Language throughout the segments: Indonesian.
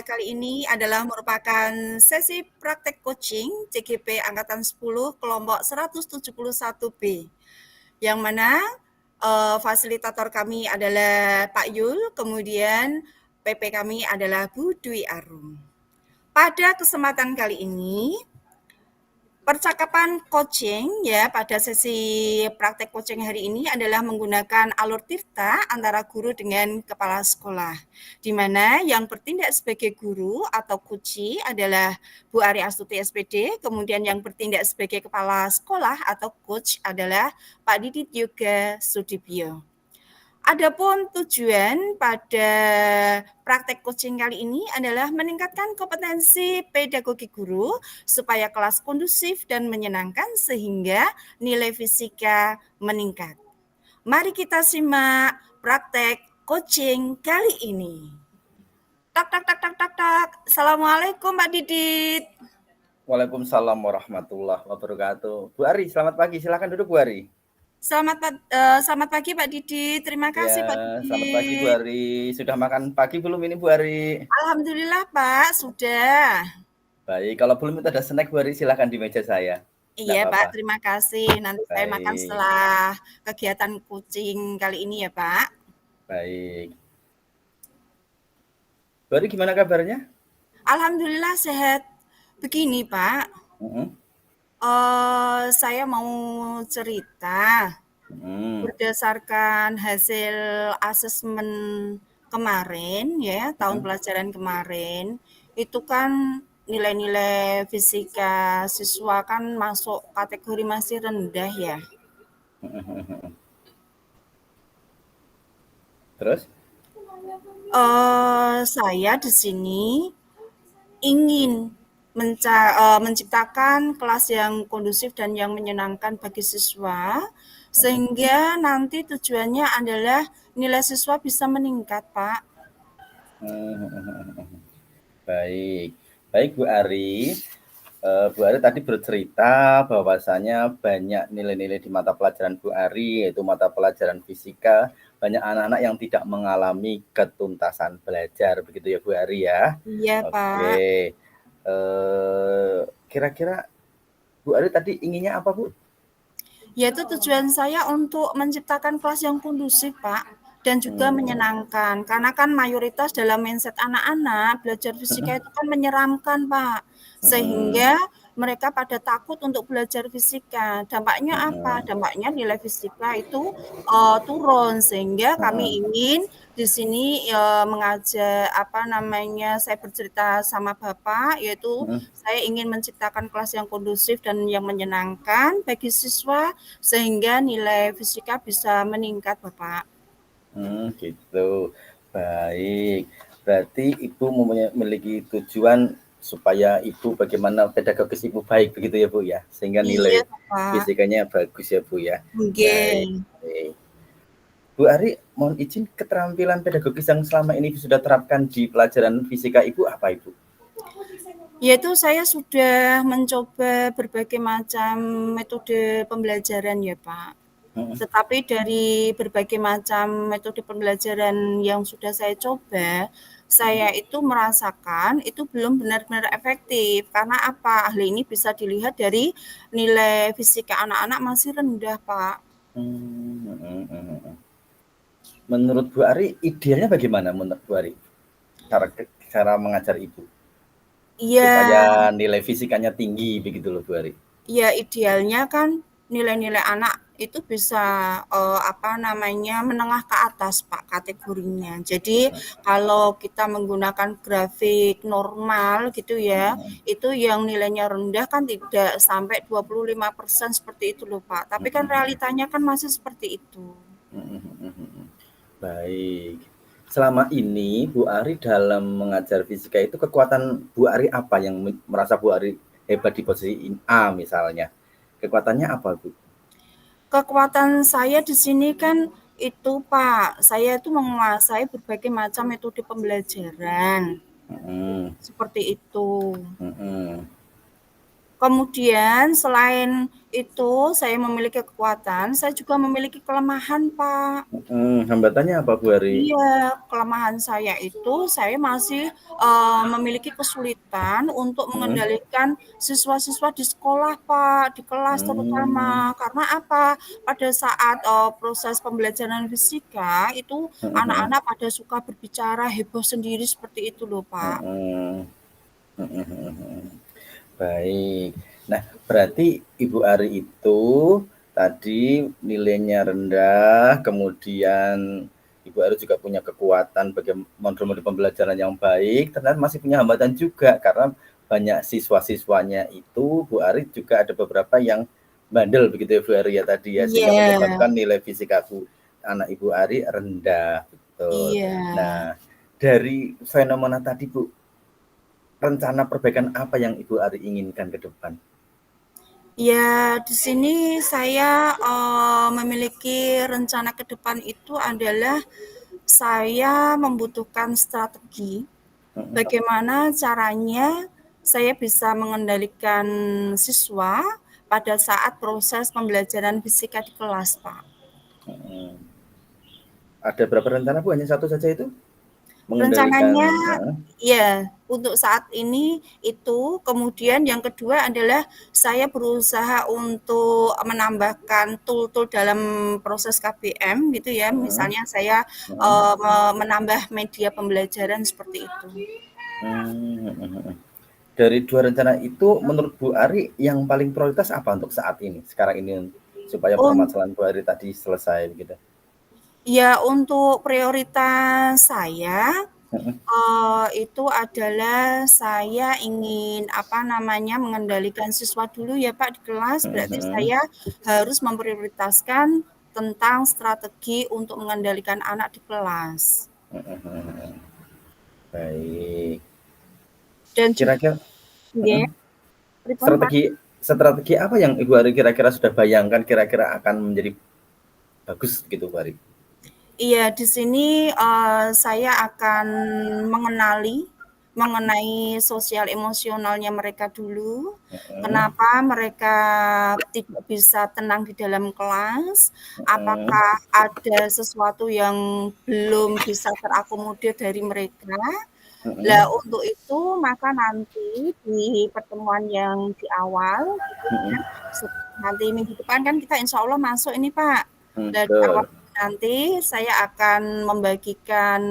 kali ini adalah merupakan sesi praktek coaching CGP Angkatan 10 kelompok 171B, yang mana fasilitator kami adalah Pak Yul, kemudian PP kami adalah Bu Dwi Arum. Pada kesempatan kali ini, percakapan coaching ya pada sesi praktek coaching hari ini adalah menggunakan alur tirta antara guru dengan kepala sekolah, di mana yang bertindak sebagai guru atau kuci adalah Bu Ari Astuti SPD, kemudian yang bertindak sebagai kepala sekolah atau coach adalah Pak Didit Yoga Sudibyo. Adapun tujuan pada praktek coaching kali ini adalah meningkatkan kompetensi pedagogi guru supaya kelas kondusif dan menyenangkan sehingga nilai fisika meningkat. Mari kita simak praktek coaching kali ini. Tak tak tak tak tak tak. Assalamualaikum Mbak Didit. Waalaikumsalam warahmatullahi wabarakatuh. Bu Ari, selamat pagi. Silakan duduk Bu Ari. Selamat pagi Pak Didit. Terima kasih Pak Didit. Selamat pagi Bu Ari. Sudah makan pagi belum ini Bu Ari? Alhamdulillah Pak, sudah. Baik, kalau belum itu ada snack Bu Ari, silakan di meja saya. Iya Pak, terima kasih. Nanti saya makan Baik. setelah kegiatan coaching kali ini ya Pak. Baik. Bu Ari gimana kabarnya? Alhamdulillah sehat. Begini Pak, saya mau cerita. Berdasarkan hasil asesmen kemarin ya, tahun pelajaran kemarin, itu kan nilai-nilai fisika siswa kan masuk kategori masih rendah ya. Terus? Saya di sini ingin menciptakan kelas yang kondusif dan yang menyenangkan bagi siswa, sehingga nanti tujuannya adalah nilai siswa bisa meningkat, Pak. Baik, baik Bu Ari. Bu Ari tadi bercerita bahwasanya banyak nilai-nilai di mata pelajaran Bu Ari, yaitu mata pelajaran fisika, banyak anak-anak yang tidak mengalami ketuntasan belajar, begitu ya Bu Ari ya? Iya, Pak. Oke, kira-kira Bu Ari tadi inginnya apa Bu? Yaitu tujuan saya untuk menciptakan kelas yang kondusif, Pak, dan juga menyenangkan. Karena kan mayoritas dalam mindset anak-anak, belajar fisika itu kan menyeramkan, Pak. Sehingga mereka pada takut untuk belajar fisika. Dampaknya apa? Dampaknya nilai fisika itu turun. Sehingga kami ingin di sini mengajak saya bercerita sama Bapak, yaitu saya ingin menciptakan kelas yang kondusif dan yang menyenangkan bagi siswa sehingga nilai fisika bisa meningkat, Bapak. Gitu. Baik. Berarti Ibu memiliki tujuan supaya Ibu bagaimana pedagogis Ibu baik begitu ya Bu ya, sehingga nilai fisikanya bagus ya Bu ya. Baik. Bu Ari, mohon izin, keterampilan pedagogis yang selama ini sudah terapkan di pelajaran fisika Ibu apa Ibu? Yaitu saya sudah mencoba berbagai macam metode pembelajaran ya Pak. Tetapi dari berbagai macam metode pembelajaran yang sudah saya coba, saya itu merasakan itu belum benar-benar efektif. Karena apa? Hal ini bisa dilihat dari nilai fisika anak-anak masih rendah, Pak. Menurut Bu Ari, idealnya bagaimana menurut Bu Ari? Cara mengajar Ibu? Supaya nilai fisikanya tinggi begitu loh Bu Ari. Ya, idealnya kan nilai-nilai anak itu bisa menengah ke atas Pak kategorinya. Jadi kalau kita menggunakan grafik normal gitu ya, itu yang nilainya rendah kan tidak sampai 25% seperti itu loh Pak. Tapi kan realitanya kan masih seperti itu. Baik. Selama ini Bu Ari dalam mengajar fisika itu kekuatan Bu Ari apa yang merasa Bu Ari hebat di posisi A misalnya? Kekuatannya apa Bu? Kekuatan saya di sini kan itu Pak, saya itu menguasai berbagai macam metode pembelajaran. Seperti itu. Kemudian selain itu saya memiliki kekuatan, saya juga memiliki kelemahan, Pak. Hambatannya apa Bu Ari? Iya, kelemahan saya itu saya masih, memiliki kesulitan untuk Mhm. mengendalikan siswa-siswa di sekolah, Pak, di kelas Mmm, terutama. Karena apa, pada saat, proses pembelajaran fisika itu mhm mhm. anak-anak pada suka berbicara heboh sendiri seperti itu loh, Pak. Mhm. Mhm mhm mhm. Baik. Nah, berarti Ibu Ari itu tadi nilainya rendah, kemudian Ibu Ari juga punya kekuatan modul-modul pembelajaran yang baik, ternyata masih punya hambatan juga karena banyak siswa-siswanya itu Bu Ari juga ada beberapa yang bandel begitu ya Bu Ari ya tadi ya, sehingga Iya, menyebabkan nilai fisikaku anak Ibu Ari rendah, betul. iya. Nah, dari fenomena tadi Bu, rencana perbaikan apa yang Ibu Ari inginkan ke depan? Ya, di sini saya, memiliki rencana ke depan itu adalah saya membutuhkan strategi, Mhm. bagaimana caranya saya bisa mengendalikan siswa pada saat proses pembelajaran fisika di kelas, Pak. Mhm. Ada berapa rencana Bu? Hanya satu saja itu? Mengendalikan Rencananya heeh, ya, untuk saat ini itu, kemudian yang kedua adalah saya berusaha untuk menambahkan tool-tool dalam proses KBM gitu ya, heeh, misalnya saya, heeh. menambah media pembelajaran seperti itu. Mhm mhm. Dari 2 rencana itu menurut Bu Ari yang paling prioritas apa untuk saat ini, sekarang ini supaya Un permasalahan Bu Ari tadi selesai begitu? Ya, untuk prioritas saya, Mhm itu adalah saya ingin, apa namanya, mengendalikan siswa dulu ya, Pak, di kelas. mhm Berarti mhm. saya harus memprioritaskan tentang strategi untuk mengendalikan anak di kelas. Mhm mhm. Baik. Dan juga Kira-kira nggih, mhm, pripun, Pak? strategi strategi apa yang Ibu Ari kira-kira sudah bayangkan kira-kira akan menjadi bagus gitu Bu Ari? Iya, di sini, saya akan mengenali mengenai sosial emosionalnya mereka dulu, Mhm, kenapa mereka tidak bisa tenang di dalam kelas, mhm, apakah ada sesuatu yang belum bisa terakomodir dari mereka. Lah, mhm, untuk itu maka nanti di pertemuan yang di awal gitu ya, mhm, nanti minggu depan kan kita insya Allah masuk ini, Pak. Lah, di awal betul. nanti saya akan membagikan,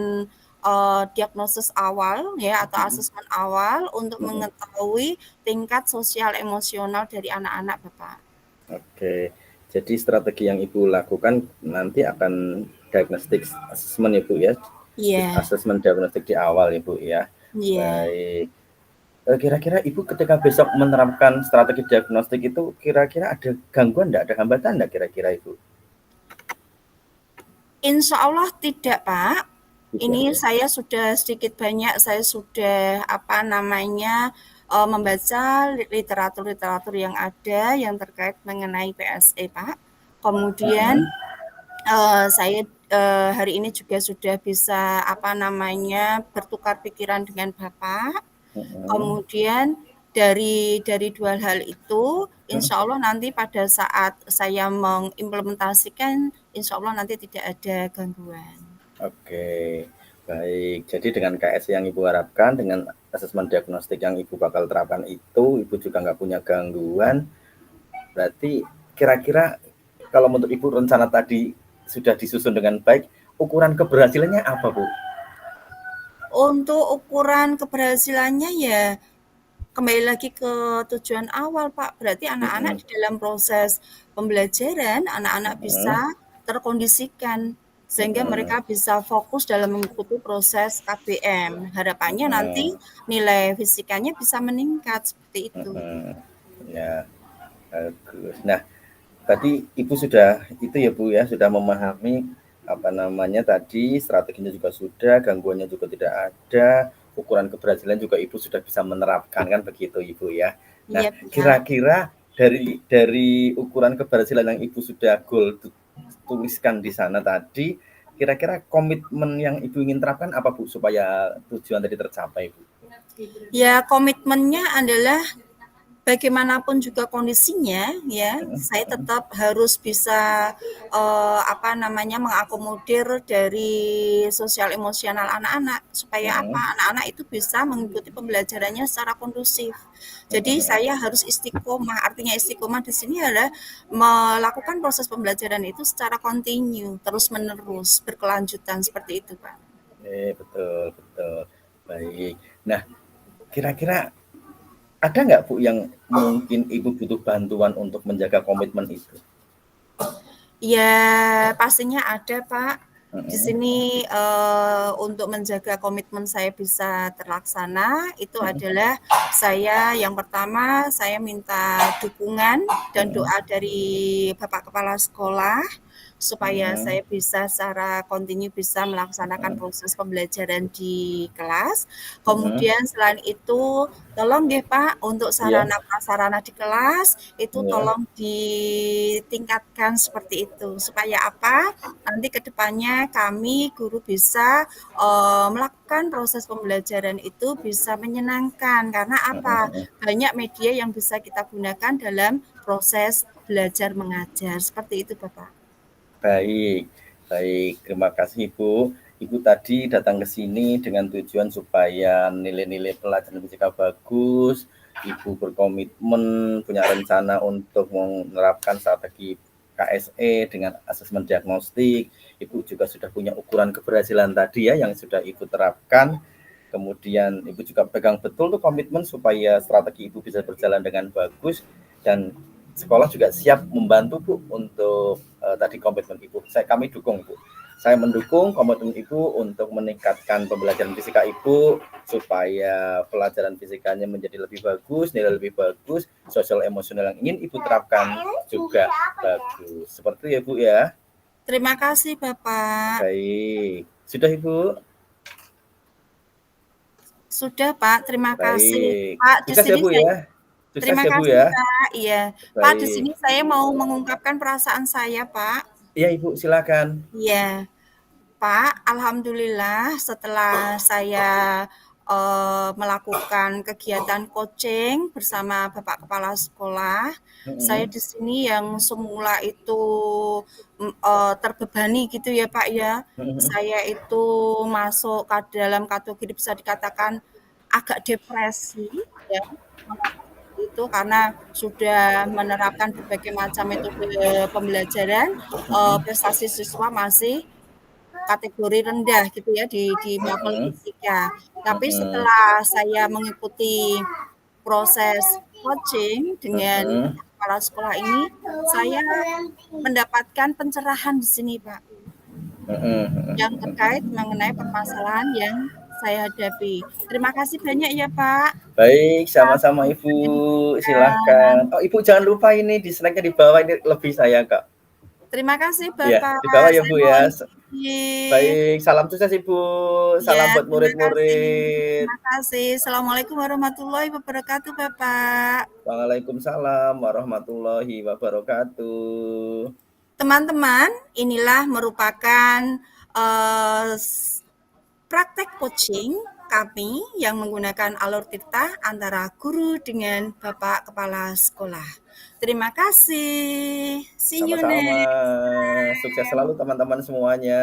diagnosis awal ya atau Mhm asesmen awal untuk mhm. mengetahui tingkat sosial emosional dari anak-anak, Bapak. Oke. Jadi strategi yang Ibu lakukan nanti akan diagnostic assessment ya Bu ya? Iya, Assessment diagnostik di awal ya Bu ya? iya. Baik. Kira-kira Ibu ketika besok menerapkan strategi diagnostik itu kira-kira ada gangguan enggak, ada hambatan enggak kira-kira Ibu? Insya Allah tidak, Pak. Tidak Ini ya? saya sudah sedikit banyak, saya sudah apa namanya, membaca literatur-literatur yang ada yang terkait mengenai PSE, Pak. Kemudian, Mhm saya, hari ini juga sudah bisa apa namanya, bertukar pikiran dengan Bapak. mhm Kemudian dari 2 hal itu, mhm. insya Allah nanti pada saat saya mengimplementasikan, insya Allah nanti tidak ada gangguan. Oke, baik. Jadi dengan KS yang Ibu harapkan, dengan asesmen diagnostik yang Ibu bakal terapkan itu, Ibu juga nggak punya gangguan, berarti kira-kira kalau menurut Ibu rencana tadi sudah disusun dengan baik, ukuran keberhasilannya apa, Bu? Untuk ukuran keberhasilannya ya kembali lagi ke tujuan awal, Pak. Berarti anak-anak Mhm di dalam proses pembelajaran, anak-anak bisa mhm terkondisikan sehingga mhm mereka bisa fokus dalam mengikuti proses KBM. Harapannya nanti mhm nilai fisikanya bisa meningkat seperti itu. mhm. Ya, bagus. Nah, tadi Ibu sudah itu ya Bu ya, sudah memahami apa namanya tadi, strateginya juga sudah, gangguannya juga tidak ada, ukuran keberhasilan juga Ibu sudah bisa menerapkan kan begitu Ibu ya. Nah, Iya, Pak. kira-kira dari ukuran keberhasilan yang Ibu sudah tuliskan di sana tadi, kira-kira komitmen yang Ibu ingin terapkan apa Bu supaya tujuan tadi tercapai Bu? Ya, komitmennya adalah bagaimanapun juga kondisinya ya, saya tetap harus bisa mengakomodir dari sosial emosional anak-anak supaya apa? Anak-anak itu bisa mengikuti pembelajarannya secara kondusif. Jadi saya harus istiqomah. Artinya istiqomah di sini adalah melakukan proses pembelajaran itu secara kontinu, terus-menerus, berkelanjutan seperti itu, Pak. Betul betul. Baik. Nah, kira-kira ada nggak Bu yang mungkin Ibu butuh bantuan untuk menjaga komitmen itu? Ya, pastinya ada, Pak. Di Mhm, sini, untuk menjaga komitmen saya bisa terlaksana, itu mhm, adalah saya yang pertama, saya minta dukungan dan mhm, doa dari Bapak Kepala Sekolah, supaya mhm, saya bisa secara kontinu bisa melaksanakan mhm, proses pembelajaran di kelas. mhm. Kemudian selain itu, tolong deh Pak, untuk Iya, sarana prasarana di kelas, itu iya, tolong ditingkatkan seperti itu. Supaya apa? Nanti ke depannya kami guru bisa melakukan proses pembelajaran itu bisa menyenangkan. Karena mhm, apa? mhm. Banyak media yang bisa kita gunakan dalam proses belajar mengajar. Seperti itu, Bapak. Baik, baik. Terima kasih Ibu. Ibu tadi datang ke sini dengan tujuan supaya nilai-nilai pelajaran fisika bagus, Ibu berkomitmen, punya rencana untuk menerapkan strategi KSE dengan asesmen diagnostik. Ibu juga sudah punya ukuran keberhasilan tadi ya yang sudah Ibu terapkan. Kemudian Ibu juga pegang betul tuh komitmen supaya strategi Ibu bisa berjalan dengan bagus dan sekolah juga siap membantu Bu untuk tadi komitmen Ibu. Kami dukung Bu. Saya mendukung komitmen Ibu untuk meningkatkan pembelajaran fisika Ibu supaya pelajaran fisikanya menjadi lebih bagus, nilai lebih bagus, sosial emosional yang ingin Ibu terapkan juga bagus. Seperti itu ya Bu ya. Terima kasih, Bapak. Baik. Sudah Ibu? Sudah, Pak. Terima kasih. Baik. Pak, di Sukses ya sini Bu saya ya. Sukses terima ya Bu kasih, ya. Pak. Iya. Pak, di Baik. sini saya mau mengungkapkan perasaan saya, Pak. Iya Ibu, silakan. Iya. Pak, alhamdulillah setelah saya melakukan kegiatan coaching bersama Bapak Kepala Sekolah, saya Mm-mm. di sini yang semula itu terbebani gitu ya Pak ya. Mm-mm. Saya itu masuk ke dalam kategori bisa dikatakan agak depresi ya. Mengapa seperti itu? Karena sudah menerapkan berbagai macam metode pembelajaran, Mm-mm. prestasi siswa masih kategori rendah gitu ya di level Mm-mm. fisika. Tapi Mm-mm. setelah saya mengikuti proses coaching dengan Mm-mm. kepala sekolah ini, saya mendapatkan pencerahan di sini, Pak, yang Mm-mm. terkait mengenai permasalahan yang saya hadapi. Terima kasih banyak ya, Pak. Baik, sama-sama Ibu. Waktunya diberikan. Silahkan. Oh, Ibu jangan lupa ini di snacknya di bawah ini lebih saya, Kak. Terima kasih, Ya, Bapak. di bawah ya Saya Bu ya. mohon izin. Baik, salam sukses Ibu. Ya, Salam buat terima kasih. murid-murid. Terima kasih. Assalamualaikum warahmatullahi wabarakatuh, Bapak. Waalaikumsalam warahmatullahi wabarakatuh. Teman-teman, inilah merupakan eh, praktek coaching kami yang menggunakan alur tirta antara guru dengan Bapak Kepala Sekolah. Terima kasih. See you Sama-sama. next Sukses time. selalu teman-teman semuanya.